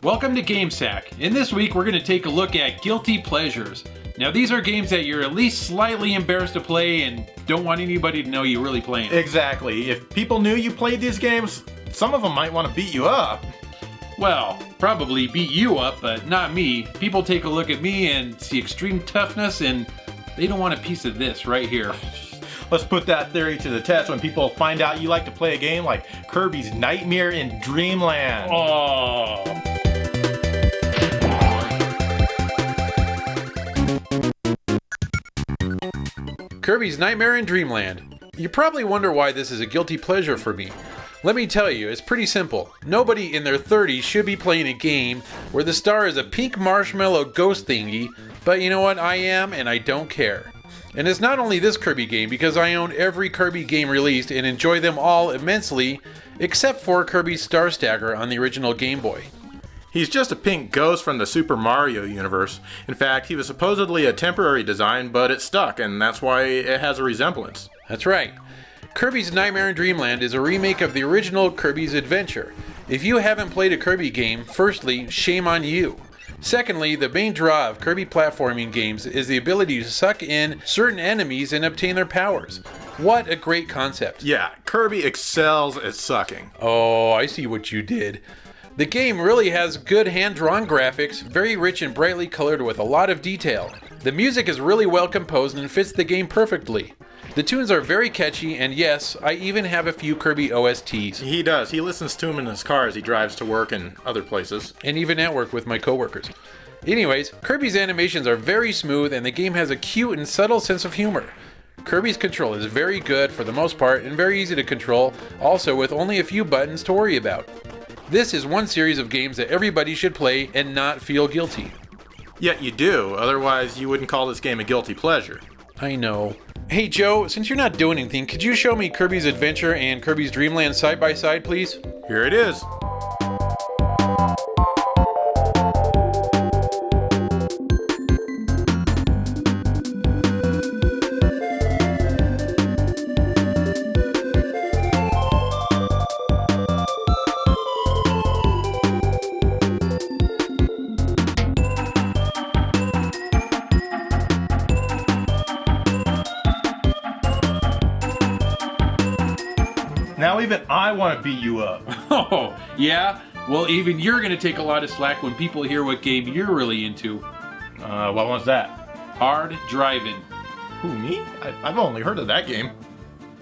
Welcome to GameSack. In this week, we're going to take a look at guilty pleasures. Now, these are games that you're at least slightly embarrassed to play and don't want anybody to know you're really playing. Exactly. If people knew you played these games, some of them might want to beat you up. Well, probably beat you up, but not me. People take a look at me and see extreme toughness, and they don't want a piece of this right here. Let's put that theory to the test when people find out you like to play a game like Kirby's Nightmare in Dreamland. Oh. Kirby's Nightmare in Dreamland. You probably wonder why this is a guilty pleasure for me. Let me tell you, it's pretty simple. Nobody in their 30s should be playing a game where the star is a pink marshmallow ghost thingy, but you know what, I am, and I don't care. And it's not only this Kirby game, because I own every Kirby game released and enjoy them all immensely, except for Kirby's Star Stagger on the original Game Boy. He's just a pink ghost from the Super Mario universe. In fact, he was supposedly a temporary design, but it stuck, and that's why it has a resemblance. That's right. Kirby's Nightmare in Dreamland is a remake of the original Kirby's Adventure. If you haven't played a Kirby game, firstly, shame on you. Secondly, the main draw of Kirby platforming games is the ability to suck in certain enemies and obtain their powers. What a great concept. Yeah, Kirby excels at sucking. Oh, I see what you did. The game really has good hand-drawn graphics, very rich and brightly colored with a lot of detail. The music is really well composed and fits the game perfectly. The tunes are very catchy, and yes, I even have a few Kirby OSTs. He does. He listens to them in his car as he drives to work and other places. And even at work with my coworkers. Anyways, Kirby's animations are very smooth, and the game has a cute and subtle sense of humor. Kirby's control is very good for the most part, and very easy to control, also with only a few buttons to worry about. This is one series of games that everybody should play and not feel guilty. Yet you do, otherwise you wouldn't call this game a guilty pleasure. I know. Hey Joe, since you're not doing anything, could you show me Kirby's Adventure and Kirby's Dreamland side by side, please? Here it is. Now even I want to beat you up. Oh, yeah? Well, even you're going to take a lot of slack when people hear what game you're really into. What one's that? Hard Driving. Who, me? I've only heard of that game.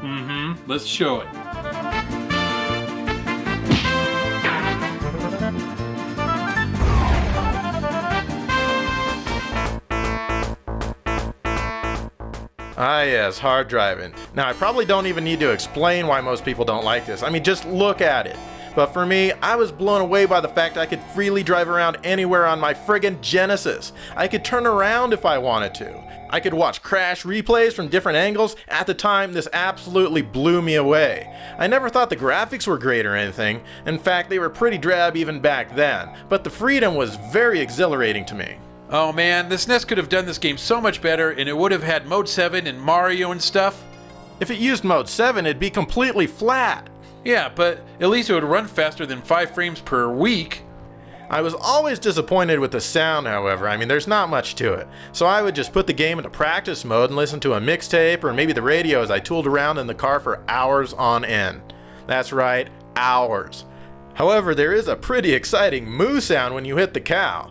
Mm-hmm. Let's show it. Ah yes, Hard Driving. Now I probably don't even need to explain why most people don't like this. I mean, just look at it. But for me, I was blown away by the fact I could freely drive around anywhere on my friggin' Genesis. I could turn around if I wanted to. I could watch crash replays from different angles. At the time, this absolutely blew me away. I never thought the graphics were great or anything. In fact, they were pretty drab even back then. But the freedom was very exhilarating to me. Oh man, the SNES could have done this game so much better, and it would have had Mode 7 and Mario and stuff. If it used Mode 7, it'd be completely flat. Yeah, but at least it would run faster than 5 frames per week. I was always disappointed with the sound, however. I mean, there's not much to it. So I would just put the game into practice mode and listen to a mixtape or maybe the radio as I tooled around in the car for hours on end. That's right, hours. However, there is a pretty exciting moo sound when you hit the cow.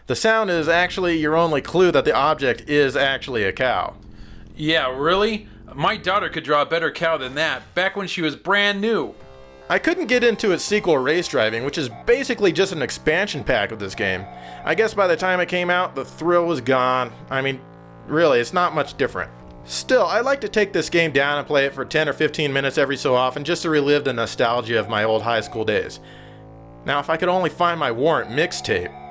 The sound is actually your only clue that the object is actually a cow. Yeah, really? My daughter could draw a better cow than that, back when she was brand new. I couldn't get into its sequel, Race Driving, which is basically just an expansion pack of this game. I guess by the time it came out, the thrill was gone. I mean, really, it's not much different. Still, I like to take this game down and play it for 10 or 15 minutes every so often just to relive the nostalgia of my old high school days. Now, if I could only find my Warrant mixtape.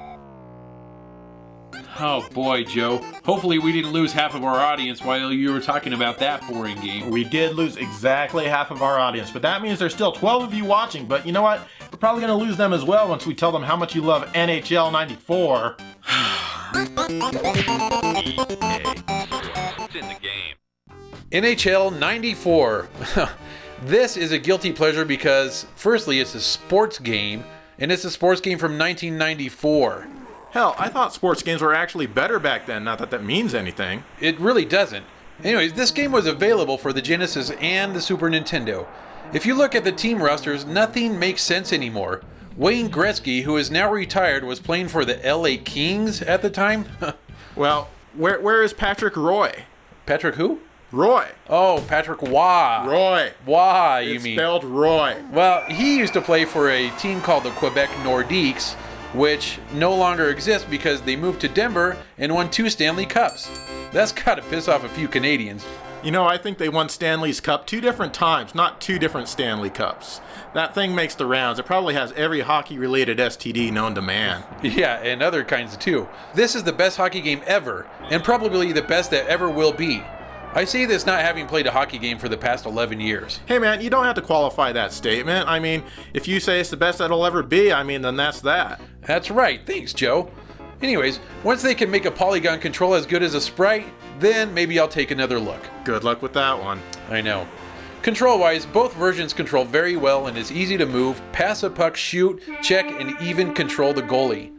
Oh boy, Joe. Hopefully we didn't lose half of our audience while you were talking about that boring game. We did lose exactly half of our audience, but that means there's still 12 of you watching. But you know what? We're probably going to lose them as well once we tell them how much you love NHL 94. It's in the game. NHL 94. This is a guilty pleasure because, firstly, it's a sports game, and it's a sports game from 1994. Hell, I thought sports games were actually better back then, not that that means anything. It really doesn't. Anyways, this game was available for the Genesis and the Super Nintendo. If you look at the team rosters, nothing makes sense anymore. Wayne Gretzky, who is now retired, was playing for the LA Kings at the time. Well, where is Patrick Roy? Patrick who? Roy. Oh, Patrick Waugh. Roy. Waugh, you It's mean. spelled Roy. Well, he used to play for a team called the Quebec Nordiques, which no longer exists because they moved to Denver and won 2 Stanley Cups. That's gotta piss off a few Canadians. You know, I think they won Stanley's Cup 2 different times, not 2 different Stanley Cups. That thing makes the rounds. It probably has every hockey-related STD known to man. Yeah, and other kinds too. This is the best hockey game ever, and probably the best that ever will be. I say this not having played a hockey game for the past 11 years. Hey man, you don't have to qualify that statement. I mean, if you say it's the best that'll ever be, I mean, then that's that. That's right, thanks Joe. Anyways, once they can make a polygon control as good as a Sprite, then maybe I'll take another look. Good luck with that one. I know. Control-wise, both versions control very well and is easy to move, pass a puck, shoot, check, and even control the goalie.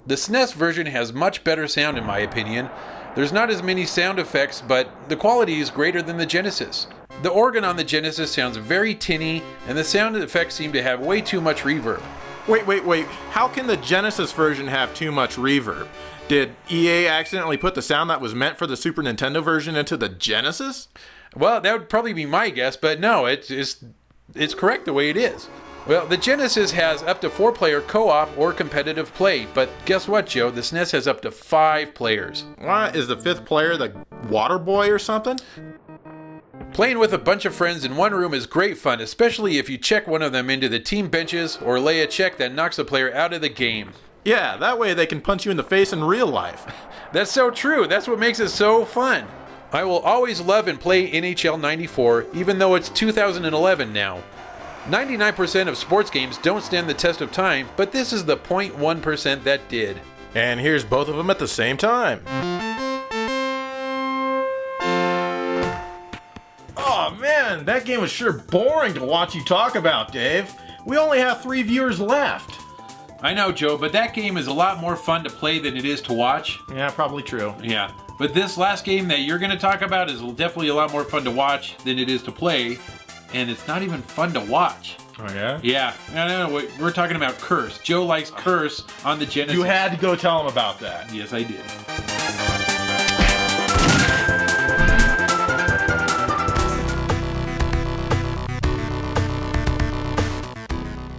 The SNES version has much better sound in my opinion. There's not as many sound effects, but the quality is greater than the Genesis. The organ on the Genesis sounds very tinny, and the sound effects seem to have way too much reverb. Wait. How can the Genesis version have too much reverb? Did EA accidentally put the sound that was meant for the Super Nintendo version into the Genesis? Well, that would probably be my guess, but no, it's correct the way it is. Well, the Genesis has up to 4-player co-op or competitive play, but guess what, Joe? The SNES has up to 5 players. What, is the 5th player the water boy or something? Playing with a bunch of friends in one room is great fun, especially if you check one of them into the team benches or lay a check that knocks a player out of the game. Yeah, that way they can punch you in the face in real life. That's so true. That's what makes it so fun. I will always love and play NHL 94, even though it's 2011 now. 99% of sports games don't stand the test of time, but this is the 0.1% that did. And here's both of them at the same time. Oh man, that game was sure boring to watch you talk about, Dave. We only have 3 viewers left. I know, Joe, but that game is a lot more fun to play than it is to watch. Yeah, probably true. Yeah, but this last game that you're going to talk about is definitely a lot more fun to watch than it is to play, and it's not even fun to watch. Oh yeah? Yeah, no, we're talking about Curse. Joe likes Curse on the Genesis. You had to go tell him about that. Yes, I did.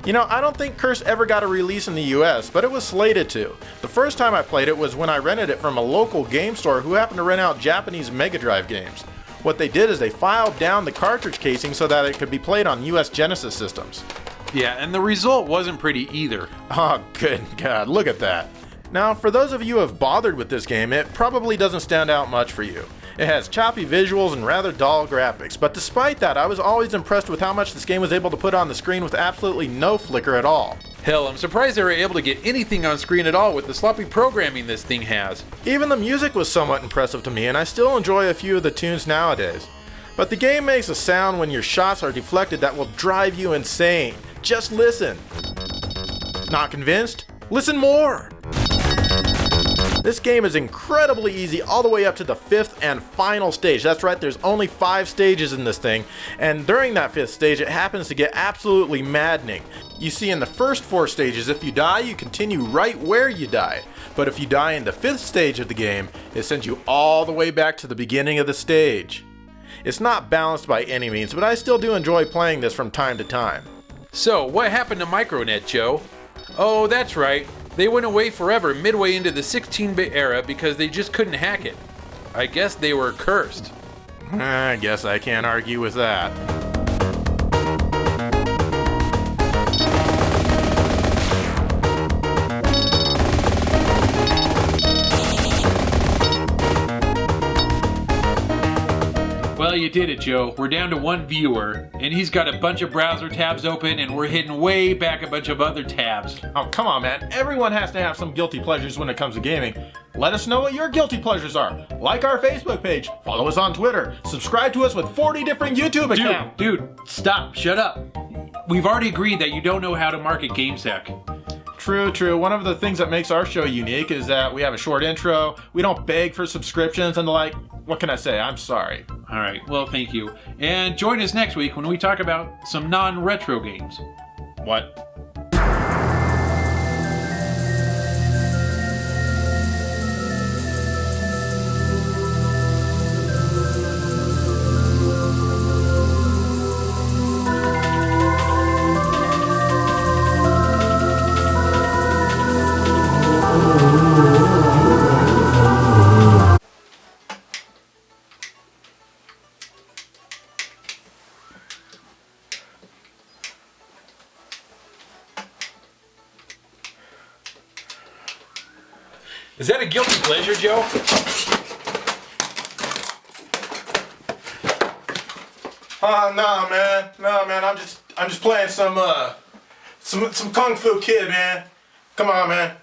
You know, I don't think Curse ever got a release in the US, but it was slated to. The first time I played it was when I rented it from a local game store who happened to rent out Japanese Mega Drive games. What they did is they filed down the cartridge casing so that it could be played on US Genesis systems. Yeah, and the result wasn't pretty either. Oh, good God, look at that. Now, for those of you who have bothered with this game, it probably doesn't stand out much for you. It has choppy visuals and rather dull graphics, but despite that, I was always impressed with how much this game was able to put on the screen with absolutely no flicker at all. Hell, I'm surprised they were able to get anything on screen at all with the sloppy programming this thing has. Even the music was somewhat impressive to me, and I still enjoy a few of the tunes nowadays. But the game makes a sound when your shots are deflected that will drive you insane. Just listen. Not convinced? Listen more! This game is incredibly easy all the way up to the 5th and final stage. That's right, there's only 5 stages in this thing, and during that 5th stage it happens to get absolutely maddening. You see, in the first 4 stages, if you die, you continue right where you died. But if you die in the 5th stage of the game, it sends you all the way back to the beginning of the stage. It's not balanced by any means, but I still do enjoy playing this from time to time. So, what happened to Micronet, Joe? Oh, that's right. They went away forever midway into the 16-bit era because they just couldn't hack it. I guess they were cursed. I guess I can't argue with that. Well, you did it, Joe. We're down to one viewer, and he's got a bunch of browser tabs open, and we're hitting way back a bunch of other tabs. Oh, come on, man. Everyone has to have some guilty pleasures when it comes to gaming. Let us know what your guilty pleasures are. Like our Facebook page, follow us on Twitter, subscribe to us with 40 different YouTube accounts. Dude, stop, shut up. We've already agreed that you don't know how to market GameSec. True. One of the things that makes our show unique is that we have a short intro, we don't beg for subscriptions, and like, what can I say? I'm sorry. All right, well, thank you. And join us next week when we talk about some non-retro games. What? Is that a guilty pleasure, Joe? No, man. I'm just playing some Kung Fu Kid, man. Come on, man.